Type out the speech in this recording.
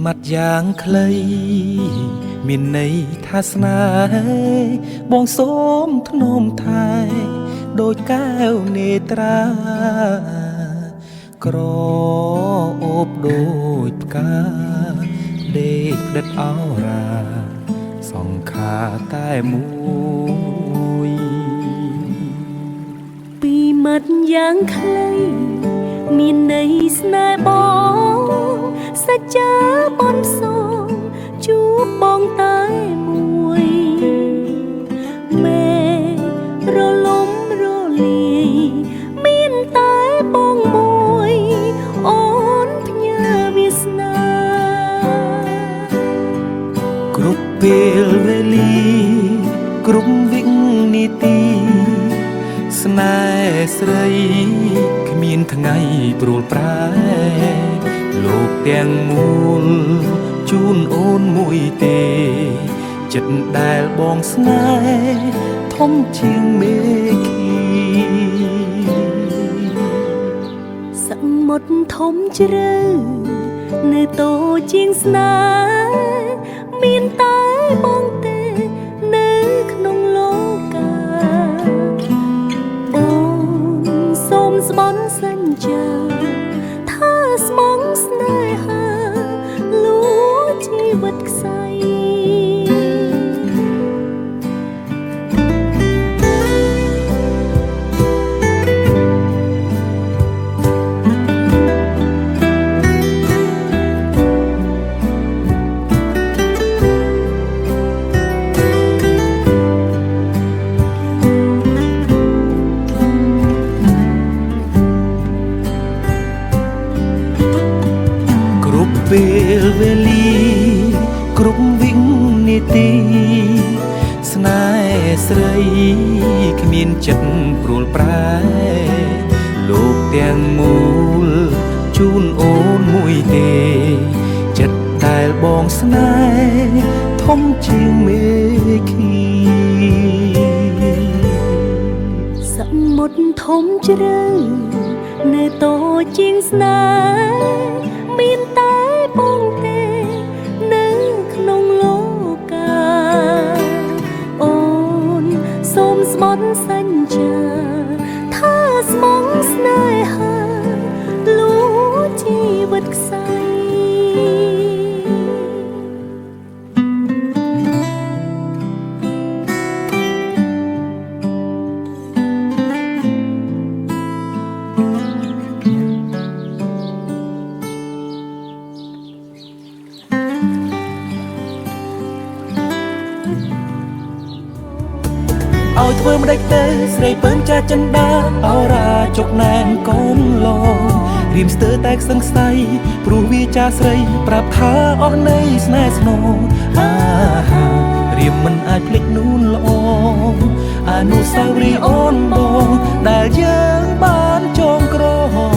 មាត់យ៉ាងខ្លីមានន័យថាស្នេហ៍បងសូមធ្នមថែដូចកែវនេត្រាក្រអូបដូចផ្កាដេកផ្ដិតអរាសង្ខារតែមួយពីមាត់យ៉ាងខ្លីមានន័យស្នេហ៍បងសច្ចាបនសងជួបបងតែមួយមេរលំរលាយមានតែបងមួយអូនផ្ញើវាសនាគ្រប់ពេលវេលាគ្រប់វិនាទីស្នេហ៍ស្រីគ្មានថ្ងៃព្រួលប្រែលោកទាំងមូលជូនអូនមួយទេចិត្តដែលបងស្នេហ៍ធំជាងមេឃីសមុទ្រធំជ្រៅនៅតូចជាងស្នេហ៍មានតែបងទេនៅក្នុងលោកាអូនសូមស្បន់សញ្ចាថាស្មងស្នេហាលួចជីវិតខ្សែពេលវេលាគ្រប់វិនាទីស្នេហ៍ស្រីគ្មានចិត្តព្រួលប្រែលោកទាំងមូលជូនអូនមួយទេចិត្តដែលបងស្នេហ៍ធំជាងមេឃីសមុទ្រធំជ្រៅនៅតូចជាងស្នេហ៍មានតែបងទេនៅក្នុងលោកាអូនសូមស្បន់សញ្ចាថាស្មងស្នេហាលួចជីវិតខ្សែឲ្យធ្វើមិនដេចទេស្រីពើចាចិនដាអរាជុកណែនកូនឡងរៀមស្ទើតែខ្សឹងស្សៃព្រោះវាចាស្រីប្រាប់ថាអស់នៃស្នេហ៍ស្នងអាហារៀមមិនអាចភ្លេចនូនល្អអនុស្សាវរីយ៍អូនបងដែលយើងបានចងក្រង